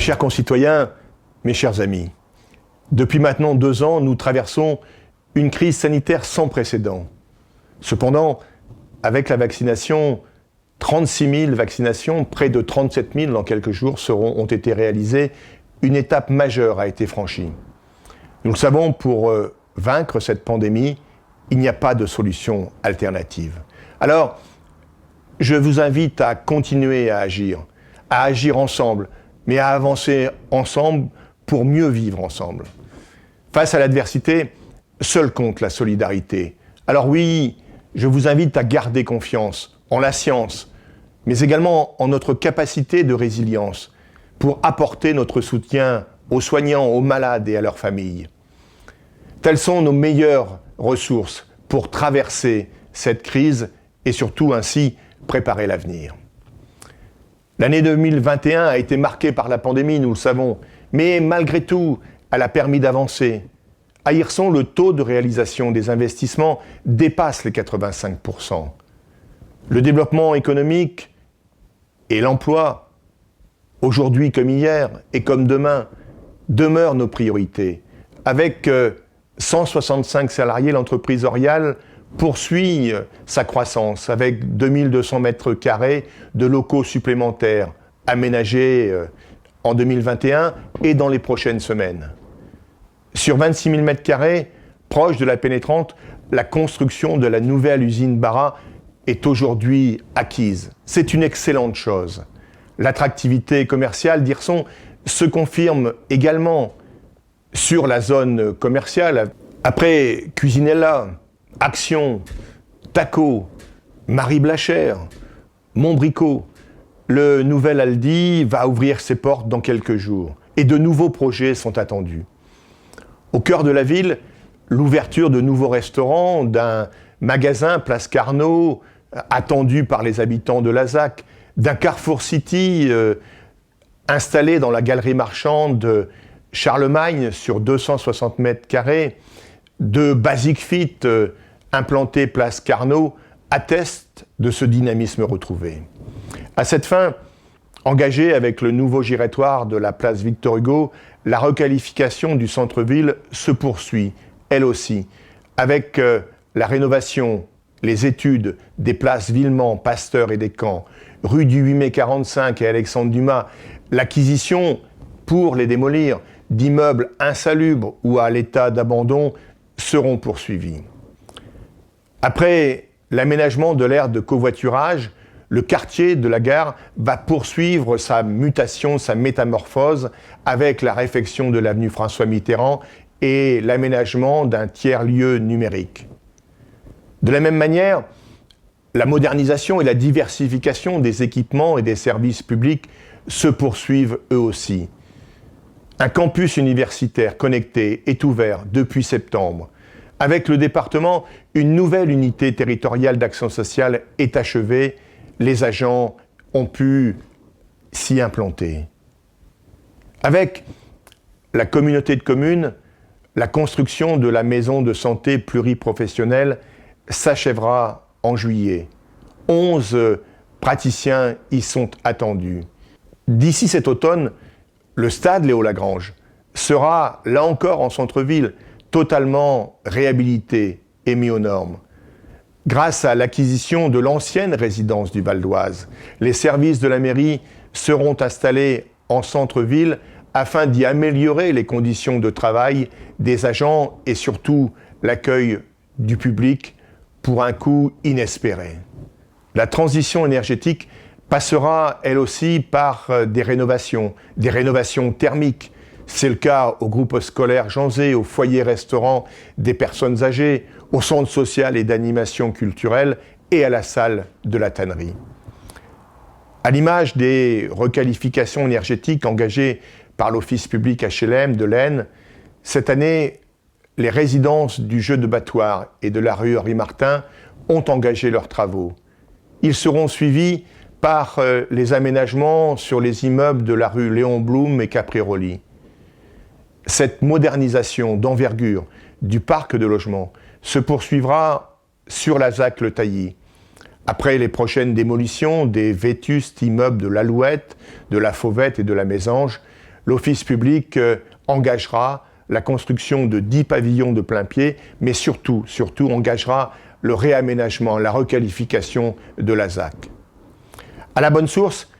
Chers concitoyens, mes chers amis, depuis maintenant 2 ans, nous traversons une crise sanitaire sans précédent. Cependant, avec la vaccination, 36 000 vaccinations, près de 37 000 dans quelques jours ont été réalisées. Une étape majeure a été franchie. Nous le savons, pour vaincre cette pandémie, il n'y a pas de solution alternative. Alors, je vous invite à continuer à agir ensemble, mais à avancer ensemble pour mieux vivre ensemble. Face à l'adversité, seule compte la solidarité. Alors oui, je vous invite à garder confiance en la science, mais également en notre capacité de résilience pour apporter notre soutien aux soignants, aux malades et à leurs familles. Telles sont nos meilleures ressources pour traverser cette crise et surtout ainsi préparer l'avenir. L'année 2021 a été marquée par la pandémie, nous le savons, mais malgré tout, elle a permis d'avancer. À Hirson, le taux de réalisation des investissements dépasse les 85%. Le développement économique et l'emploi, aujourd'hui comme hier et comme demain, demeurent nos priorités. Avec 165 salariés, l'entreprise Orial poursuit sa croissance avec 2200 mètres carrés de locaux supplémentaires aménagés en 2021 et dans les prochaines semaines. Sur 26 000 mètres carrés, proche de la pénétrante, la construction de la nouvelle usine Bara est aujourd'hui acquise. C'est une excellente chose. L'attractivité commerciale d'Hirson se confirme également sur la zone commerciale. Après Cuisinella, Action, Taco, Marie Blachère, Montbricot, le nouvel Aldi va ouvrir ses portes dans quelques jours et de nouveaux projets sont attendus. Au cœur de la ville, l'ouverture de nouveaux restaurants, d'un magasin Place Carnot, attendu par les habitants de la ZAC, d'un Carrefour City installé dans la galerie marchande Charlemagne sur 260 mètres carrés, de Basic Fit implanté Place Carnot, attestent de ce dynamisme retrouvé. À cette fin, engagée avec le nouveau giratoire de la place Victor Hugo, la requalification du centre-ville se poursuit, elle aussi, avec la rénovation, les études des places Villemont, Pasteur et Descamps, rue du 8 mai 45 et Alexandre Dumas, l'acquisition, pour les démolir, d'immeubles insalubres ou à l'état d'abandon seront poursuivis. Après l'aménagement de l'aire de covoiturage, le quartier de la gare va poursuivre sa mutation, sa métamorphose avec la réfection de l'avenue François Mitterrand et l'aménagement d'un tiers-lieu numérique. De la même manière, la modernisation et la diversification des équipements et des services publics se poursuivent eux aussi. Un campus universitaire connecté est ouvert depuis septembre. Avec le département, une nouvelle unité territoriale d'action sociale est achevée. Les agents ont pu s'y implanter. Avec la communauté de communes, la construction de la maison de santé pluriprofessionnelle s'achèvera en juillet. 11 praticiens y sont attendus. D'ici cet automne, le stade Léo-Lagrange sera, là encore en centre-ville, totalement réhabilité et mis aux normes. Grâce à l'acquisition de l'ancienne résidence du Val d'Oise, les services de la mairie seront installés en centre-ville afin d'y améliorer les conditions de travail des agents et surtout l'accueil du public pour un coût inespéré. La transition énergétique passera elle aussi par des rénovations thermiques. C'est le cas au groupe scolaire Jean Zé, au foyer restaurant des personnes âgées, au centre social et d'animation culturelle et à la salle de la tannerie. À l'image des requalifications énergétiques engagées par l'Office public HLM de l'Aisne, cette année, les résidences du Jeu de Battoirs et de la rue Henri Martin ont engagé leurs travaux. Ils seront suivis par les aménagements sur les immeubles de la rue Léon Blum et Caprieroli. Cette modernisation d'envergure du parc de logement se poursuivra sur la ZAC Le Tailly. Après les prochaines démolitions des vétustes immeubles de l'Alouette, de la Fauvette et de la Mésange, l'office public engagera la construction de 10 pavillons de plain-pied, mais surtout engagera le réaménagement, la requalification de la ZAC. À la bonne source,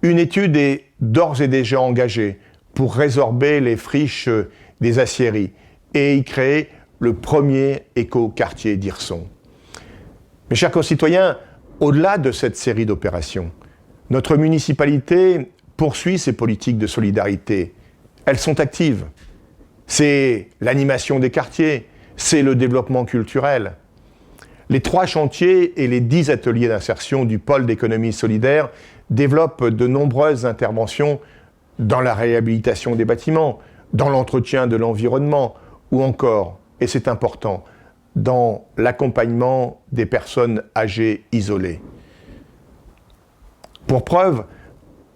une étude est d'ores et déjà engagée pour résorber les friches des aciéries et y créer le premier éco-quartier d'Hirson. Mes chers concitoyens, au-delà de cette série d'opérations, notre municipalité poursuit ses politiques de solidarité. Elles sont actives. C'est l'animation des quartiers, c'est le développement culturel. Les 3 chantiers et les 10 ateliers d'insertion du pôle d'économie solidaire développent de nombreuses interventions dans la réhabilitation des bâtiments, dans l'entretien de l'environnement ou encore, et c'est important, dans l'accompagnement des personnes âgées isolées. Pour preuve,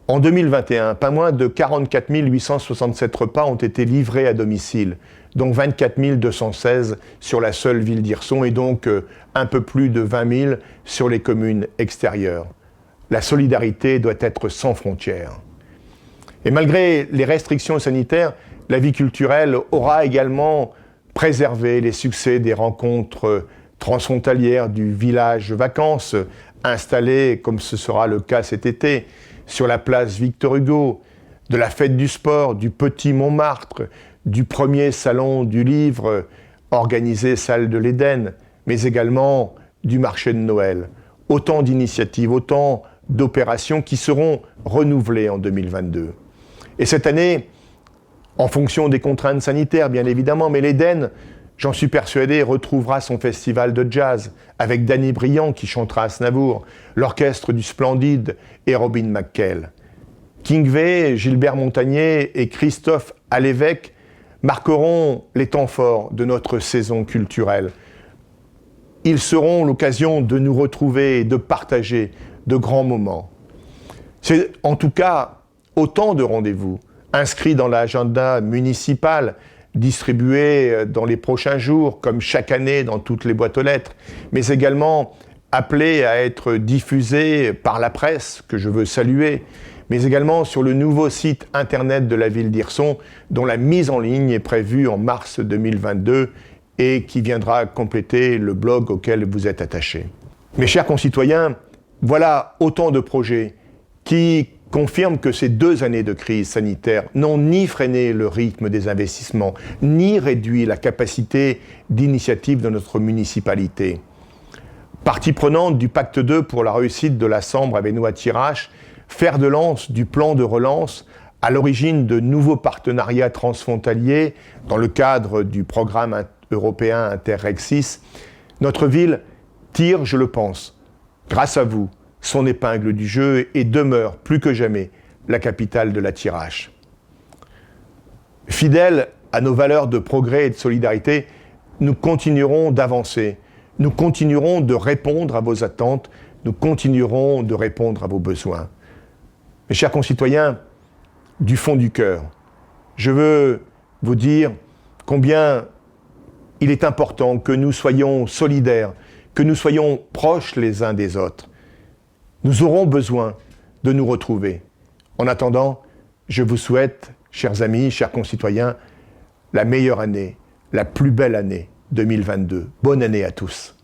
en 2021, pas moins de 44 867 repas ont été livrés à domicile, dont 24 216 sur la seule ville d'Hirson et donc un peu plus de 20 000 sur les communes extérieures. La solidarité doit être sans frontières. Et malgré les restrictions sanitaires, la vie culturelle aura également préservé les succès des rencontres transfrontalières du village vacances, installé, comme ce sera le cas cet été, sur la place Victor Hugo, de la fête du sport, du Petit Montmartre, du premier salon du livre organisé salle de l'Éden, mais également du marché de Noël. Autant d'initiatives, autant d'opérations qui seront renouvelées en 2022. Et cette année, en fonction des contraintes sanitaires bien évidemment, mais l'Éden, j'en suis persuadé, retrouvera son festival de jazz avec Danny Briand qui chantera Aznavour, l'orchestre du Splendide et Robin McKell. Kingway, Gilbert Montagnier et Christophe Alévêque marqueront les temps forts de notre saison culturelle. Ils seront l'occasion de nous retrouver et de partager de grands moments. C'est en tout cas autant de rendez-vous inscrits dans l'agenda municipal, distribués dans les prochains jours, comme chaque année dans toutes les boîtes aux lettres, mais également appelés à être diffusés par la presse, que je veux saluer, mais également sur le nouveau site internet de la ville d'Hirson, dont la mise en ligne est prévue en mars 2022 et qui viendra compléter le blog auquel vous êtes attachés. Mes chers concitoyens, voilà autant de projets qui confirment que ces 2 années de crise sanitaire n'ont ni freiné le rythme des investissements, ni réduit la capacité d'initiative de notre municipalité. Partie prenante du Pacte 2 pour la réussite de la Sambre Avesnois-Thiérache, fer de lance du plan de relance, à l'origine de nouveaux partenariats transfrontaliers dans le cadre du programme européen Interreg 6, notre ville tire, je le pense, grâce à vous, son épingle du jeu et demeure plus que jamais la capitale de la Thiérache. Fidèles à nos valeurs de progrès et de solidarité, nous continuerons d'avancer, nous continuerons de répondre à vos attentes, nous continuerons de répondre à vos besoins. Mes chers concitoyens, du fond du cœur, je veux vous dire combien il est important que nous soyons solidaires, que nous soyons proches les uns des autres. Nous aurons besoin de nous retrouver. En attendant, je vous souhaite, chers amis, chers concitoyens, la meilleure année, la plus belle année 2022. Bonne année à tous.